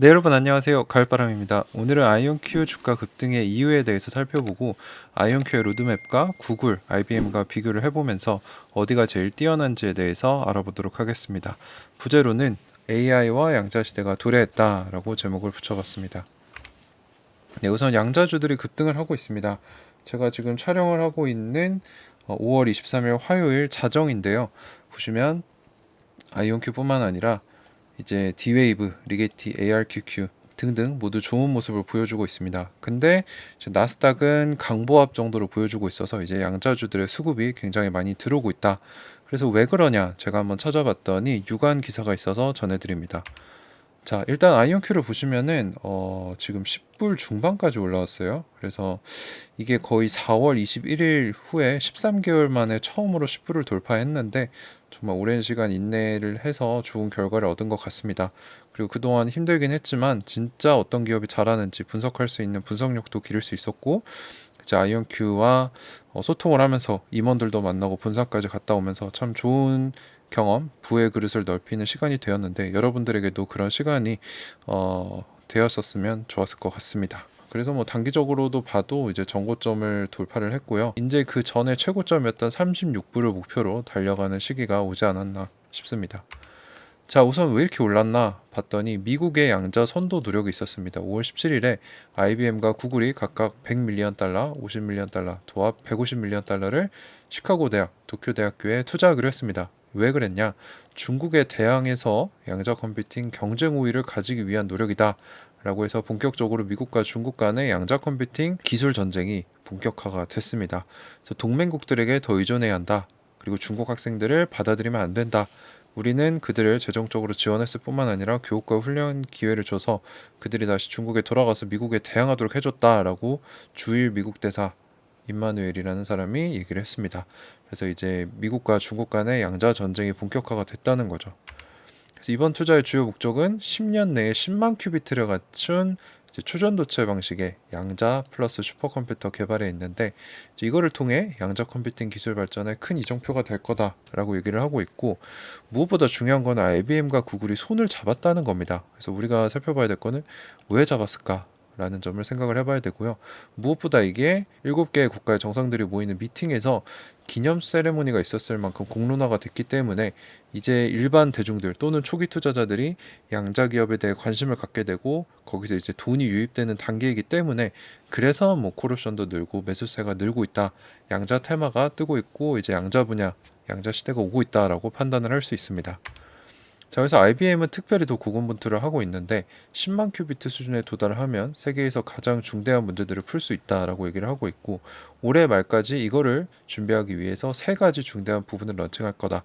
네, 여러분 안녕하세요. 가을바람입니다. 오늘은 아이온큐 주가 급등의 이유에 대해서 살펴보고 아이온큐의 로드맵과 구글, IBM과 비교를 해보면서 어디가 제일 뛰어난지에 대해서 알아보도록 하겠습니다. 부제로는 AI와 양자시대가 도래했다라고 제목을 붙여봤습니다. 네, 우선 양자주들이 급등을 하고 있습니다. 제가 지금 촬영을 하고 있는 5월 23일 화요일 자정인데요. 보시면 아이온큐뿐만 아니라 이제 D-Wave, 리게티, ARQQ 등등 모두 좋은 모습을 보여주고 있습니다. 근데 이제 나스닥은 강보합 정도로 보여주고 있어서 이제 양자주들의 수급이 굉장히 많이 들어오고 있다. 그래서 왜 그러냐 제가 한번 찾아봤더니 유관 기사가 있어서 전해드립니다. 자, 일단 아이온큐를 보시면은 지금 10불 중반까지 올라왔어요. 그래서 이게 거의 4월 21일 후에 13개월 만에 처음으로 10불을 돌파했는데 정말 오랜 시간 인내를 해서 좋은 결과를 얻은 것 같습니다. 그리고 그동안 힘들긴 했지만 진짜 어떤 기업이 잘하는지 분석할 수 있는 분석력도 기를 수 있었고 이제 아이온큐와 소통을 하면서 임원들도 만나고 본사까지 갔다 오면서 참 좋은 경험, 부의 그릇을 넓히는 시간이 되었는데 여러분들에게도 그런 시간이 되었었으면 좋았을 것 같습니다. 그래서 뭐 단기적으로도 봐도 이제 전고점을 돌파를 했고요. 이제 그 전에 최고점이었던 36불을 목표로 달려가는 시기가 오지 않았나 싶습니다. 자, 우선 왜 이렇게 올랐나 봤더니 미국의 양자 선도 노력이 있었습니다. 5월 17일에 IBM과 구글이 각각 100밀리언 달러, 50밀리언 달러, 도합 150밀리언 달러를 시카고 대학, 도쿄 대학교에 투자하기로 했습니다. 왜 그랬냐? 중국의 대항에서 양자 컴퓨팅 경쟁 우위를 가지기 위한 노력이다. 라고 해서 본격적으로 미국과 중국 간의 양자 컴퓨팅 기술 전쟁이 본격화가 됐습니다. 그래서 동맹국들에게 더 의존해야 한다. 그리고 중국 학생들을 받아들이면 안 된다. 우리는 그들을 재정적으로 지원했을 뿐만 아니라 교육과 훈련 기회를 줘서 그들이 다시 중국에 돌아가서 미국에 대항하도록 해줬다라고 주일 미국 대사 임마누엘이라는 사람이 얘기를 했습니다. 그래서 이제 미국과 중국 간의 양자 전쟁이 본격화가 됐다는 거죠. 그래서 이번 투자의 주요 목적은 10년 내에 10만 큐비트를 갖춘 이제 초전도체 방식의 양자 플러스 슈퍼컴퓨터 개발에 있는데 이거를 통해 양자 컴퓨팅 기술 발전에 큰 이정표가 될 거다라고 얘기를 하고 있고 무엇보다 중요한 건 IBM과 구글이 손을 잡았다는 겁니다. 그래서 우리가 살펴봐야 될 거는 왜 잡았을까? 라는 점을 생각을 해봐야 되고요. 무엇보다 이게 7개의 국가의 정상들이 모이는 미팅에서 기념 세레모니가 있었을 만큼 공론화가 됐기 때문에 이제 일반 대중들 또는 초기 투자자들이 양자 기업에 대해 관심을 갖게 되고 거기서 이제 돈이 유입되는 단계이기 때문에 그래서 뭐 콜옵션도 늘고 매수세가 늘고 있다. 양자 테마가 뜨고 있고 이제 양자 분야, 양자 시대가 오고 있다라고 판단을 할 수 있습니다. 자, 그래서 IBM은 특별히 더 고군분투를 하고 있는데 10만 큐비트 수준에 도달을 하면 세계에서 가장 중대한 문제들을 풀 수 있다라고 얘기를 하고 있고 올해 말까지 이거를 준비하기 위해서 세 가지 중대한 부분을 런칭할 거다.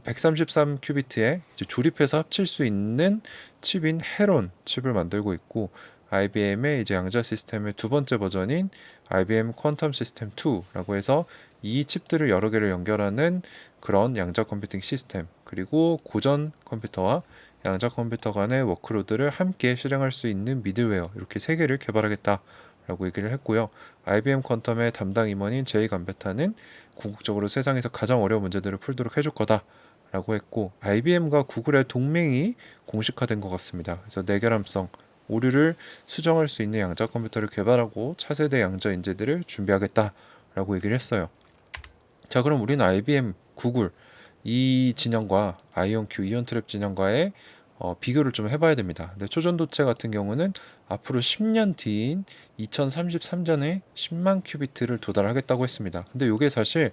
133 큐비트에 이제 조립해서 합칠 수 있는 칩인 헤론 칩을 만들고 있고 IBM의 이제 양자 시스템의 두 번째 버전인 IBM 퀀텀 시스템 2라고 해서 이 칩들을 여러 개를 연결하는 그런 양자 컴퓨팅 시스템 그리고 고전 컴퓨터와 양자 컴퓨터 간의 워크로드를 함께 실행할 수 있는 미들웨어 이렇게 세 개를 개발하겠다라고 얘기를 했고요. IBM 퀀텀의 담당 임원인 제이 감베타는 궁극적으로 세상에서 가장 어려운 문제들을 풀도록 해줄 거다라고 했고 IBM과 구글의 동맹이 공식화된 것 같습니다. 그래서 내결함성 오류를 수정할 수 있는 양자 컴퓨터를 개발하고 차세대 양자 인재들을 준비하겠다라고 얘기를 했어요. 자, 그럼 우리는 IBM, 구글 이 진영과 아이온큐, 이온트랩 진영과의 비교를 좀 해봐야 됩니다. 근데 초전도체 같은 경우는 앞으로 10년 뒤인 2033년에 10만 큐비트를 도달하겠다고 했습니다. 근데 이게 사실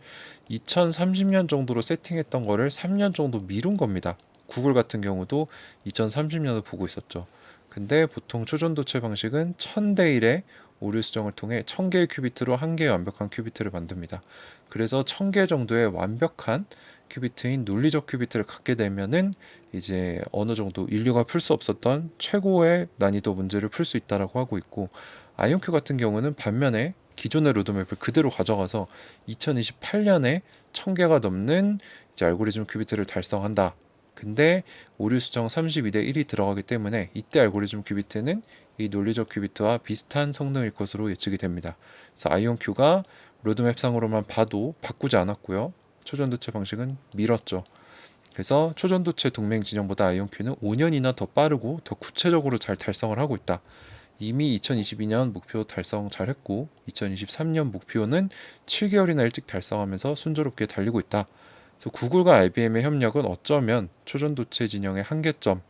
2030년 정도로 세팅했던 거를 3년 정도 미룬 겁니다. 구글 같은 경우도 2030년을 보고 있었죠. 근데 보통 초전도체 방식은 1000대 1의 오류 수정을 통해 1000개의 큐비트로 한 개의 완벽한 큐비트를 만듭니다. 그래서 1000개 정도의 완벽한 큐비트인 논리적 큐비트를 갖게 되면은 이제 어느 정도 인류가 풀 수 없었던 최고의 난이도 문제를 풀 수 있다라고 하고 있고 아이온큐 같은 경우는 반면에 기존의 로드맵을 그대로 가져가서 2028년에 1000개가 넘는 이제 알고리즘 큐비트를 달성한다. 근데 오류 수정 32대 1이 들어가기 때문에 이때 알고리즘 큐비트는 이 논리적 큐비트와 비슷한 성능일 것으로 예측이 됩니다. 그래서 아이온큐가 로드맵상으로만 봐도 바꾸지 않았고요. 초전도체 방식은 밀었죠. 그래서 초전도체 동맹 진영보다 아이온큐는 5년이나 더 빠르고 더 구체적으로 잘 달성을 하고 있다. 이미 2022년 목표 달성 잘했고 2023년 목표는 7개월이나 일찍 달성하면서 순조롭게 달리고 있다. 그래서 구글과 IBM의 협력은 어쩌면 초전도체 진영의 한계점을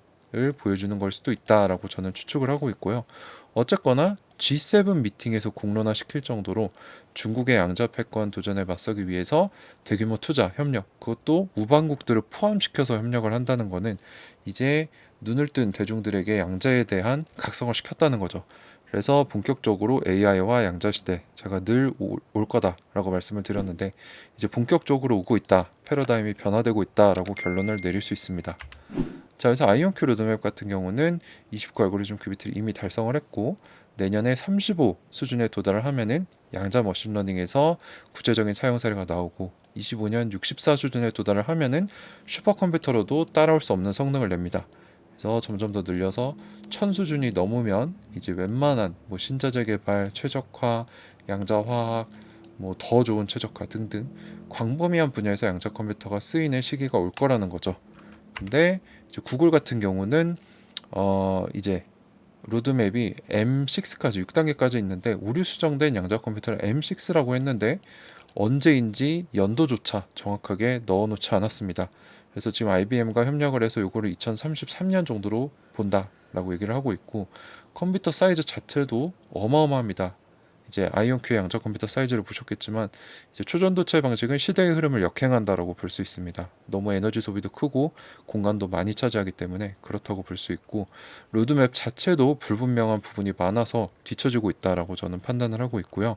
보여주는 걸 수도 있다라고 저는 추측을 하고 있고요. 어쨌거나 G7 미팅에서 공론화시킬 정도로 중국의 양자 패권 도전에 맞서기 위해서 대규모 투자, 협력, 그것도 우방국들을 포함시켜서 협력을 한다는 것은 이제 눈을 뜬 대중들에게 양자에 대한 각성을 시켰다는 거죠. 그래서 본격적으로 AI와 양자 시대, 제가 늘 올 거다라고 말씀을 드렸는데 이제 본격적으로 오고 있다, 패러다임이 변화되고 있다라고 결론을 내릴 수 있습니다. 자, 그래서 아이온큐 로드맵 같은 경우는 29 알고리즘 큐비트를 이미 달성을 했고 내년에 35 수준에 도달을 하면은 양자 머신러닝에서 구체적인 사용 사례가 나오고 25년 64 수준에 도달을 하면은 슈퍼컴퓨터로도 따라올 수 없는 성능을 냅니다. 그래서 점점 더 늘려서 1000 수준이 넘으면 이제 웬만한 뭐 신자재 개발, 최적화, 양자화학, 뭐 더 좋은 최적화 등등 광범위한 분야에서 양자 컴퓨터가 쓰이는 시기가 올 거라는 거죠. 근데 이제 구글 같은 경우는 이제 로드맵이 M6까지 6단계까지 있는데 오류 수정된 양자 컴퓨터를 M6라고 했는데 언제인지 연도조차 정확하게 넣어놓지 않았습니다. 그래서 지금 IBM과 협력을 해서 요거를 2033년 정도로 본다라고 얘기를 하고 있고 컴퓨터 사이즈 자체도 어마어마합니다. 이제 아이온큐의 양자 컴퓨터 사이즈를 보셨겠지만 이제 초전도체 방식은 시대의 흐름을 역행한다라고 볼 수 있습니다. 너무 에너지 소비도 크고 공간도 많이 차지하기 때문에 그렇다고 볼 수 있고 로드맵 자체도 불분명한 부분이 많아서 뒤처지고 있다라고 저는 판단을 하고 있고요.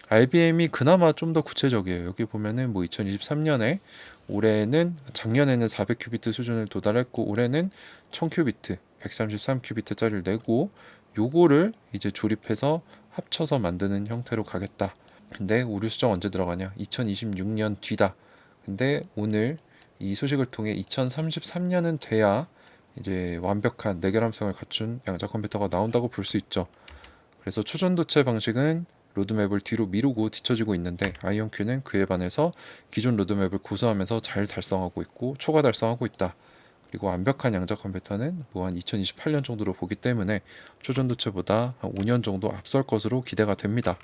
IBM이 그나마 좀 더 구체적이에요. 여기 보면은 뭐 2023년에 올해는 작년에는 400큐비트 수준을 도달했고 올해는 1000큐비트, 133큐비트짜리를 내고 요거를 이제 조립해서 합쳐서 만드는 형태로 가겠다. 근데 오류 수정 언제 들어가냐? 2026년 뒤다. 근데 오늘 이 소식을 통해 2033년은 돼야 이제 완벽한 내결함성을 갖춘 양자 컴퓨터가 나온다고 볼 수 있죠. 그래서 초전도체 방식은 로드맵을 뒤로 미루고 뒤처지고 있는데 아이온큐는 그에 반해서 기존 로드맵을 고수하면서 잘 달성하고 있고 초과 달성하고 있다. 그리고 완벽한 양자 컴퓨터는 뭐 한 2028년 정도로 보기 때문에 초전도체보다 한 5년 정도 앞설 것으로 기대가 됩니다.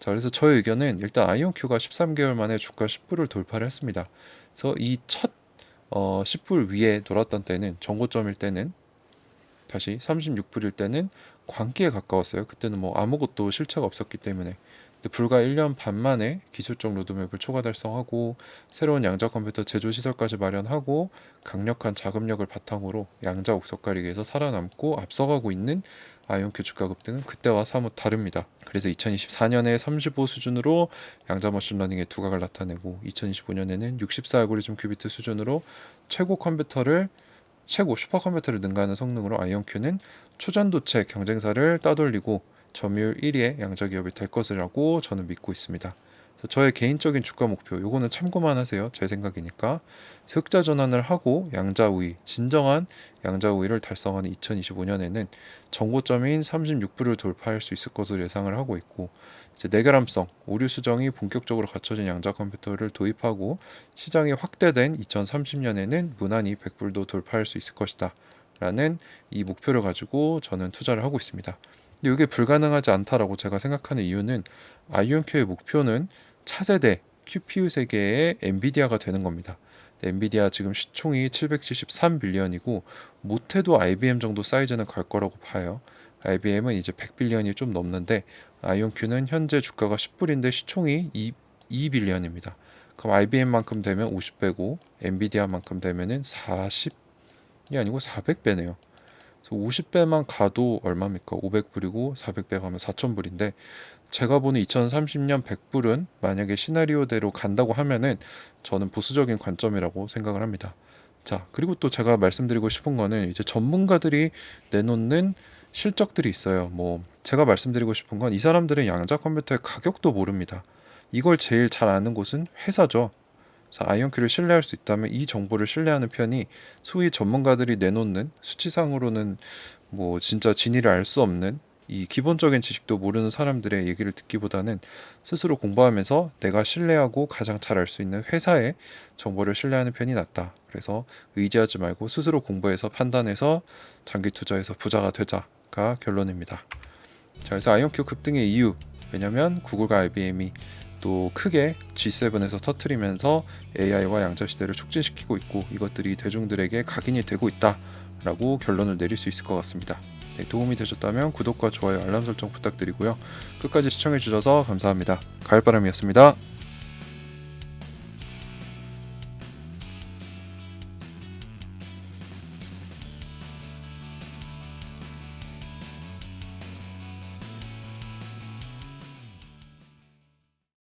자, 그래서 저의 의견은 일단 아이온큐가 13개월 만에 주가 10불을 돌파를 했습니다. 그래서 이 첫 10불 위에 돌았던 때는 정고점일 때는 다시 36불일 때는 광기에 가까웠어요. 그때는 뭐 아무것도 실체가 없었기 때문에. 근데 불과 1년 반 만에 기술적 로드맵을 초과 달성하고 새로운 양자 컴퓨터 제조 시설까지 마련하고 강력한 자금력을 바탕으로 양자 옥석 가리기에서 살아남고 앞서가고 있는 아이온큐 주가 급등은 그때와 사뭇 다릅니다. 그래서 2024년에 35 수준으로 양자 머신러닝의 두각을 나타내고 2025년에는 64 알고리즘 큐비트 수준으로 최고 슈퍼컴퓨터를 능가하는 성능으로 아이온큐는 초전도체 경쟁사를 따돌리고 점유율 1위의 양자 기업이 될 것이라고 저는 믿고 있습니다. 그래서 저의 개인적인 주가 목표, 요거는 참고만 하세요. 제 생각이니까. 흑자 전환을 하고 양자 우위, 진정한 양자 우위를 달성하는 2025년에는 정고점인 36불을 돌파할 수 있을 것으로 예상을 하고 있고 이제 내결함성, 오류 수정이 본격적으로 갖춰진 양자 컴퓨터를 도입하고 시장이 확대된 2030년에는 무난히 100불도 돌파할 수 있을 것이다. 라는 이 목표를 가지고 저는 투자를 하고 있습니다. 근데 이게 불가능하지 않다라고 제가 생각하는 이유는 아이온큐의 목표는 차세대 QPU 세계의 엔비디아가 되는 겁니다. 엔비디아 지금 시총이 773빌리언이고 못해도 IBM 정도 사이즈는 갈 거라고 봐요. IBM은 이제 100빌리언이 좀 넘는데 아이온큐는 현재 주가가 10불인데 시총이 2빌리언입니다. 그럼 IBM만큼 되면 50배고 엔비디아만큼 되면은 40이 아니고 400배네요. 그래서 50배만 가도 얼마입니까? 500불이고 400배 가면 4,000불인데 제가 보는 2030년 100불은 만약에 시나리오대로 간다고 하면은 저는 보수적인 관점이라고 생각을 합니다. 자, 그리고 또 제가 말씀드리고 싶은 거는 이제 전문가들이 내놓는 실적들이 있어요. 뭐 제가 말씀드리고 싶은 건 이 사람들은 양자 컴퓨터의 가격도 모릅니다. 이걸 제일 잘 아는 곳은 회사죠. 그래서 아이온큐를 신뢰할 수 있다면 이 정보를 신뢰하는 편이 소위 전문가들이 내놓는 수치상으로는 뭐 진짜 진위를 알 수 없는 이 기본적인 지식도 모르는 사람들의 얘기를 듣기보다는 스스로 공부하면서 내가 신뢰하고 가장 잘 알 수 있는 회사의 정보를 신뢰하는 편이 낫다. 그래서 의지하지 말고 스스로 공부해서 판단해서 장기 투자해서 부자가 되자가 결론입니다. 자, 그래서 아이온큐 급등의 이유, 왜냐면 구글과 IBM이 또 크게 G7에서 터트리면서 AI와 양자 시대를 촉진시키고 있고 이것들이 대중들에게 각인이 되고 있다라고 결론을 내릴 수 있을 것 같습니다. 네, 도움이 되셨다면 구독과 좋아요, 알람 설정 부탁드리고요. 끝까지 시청해 주셔서 감사합니다. 가을바람이었습니다.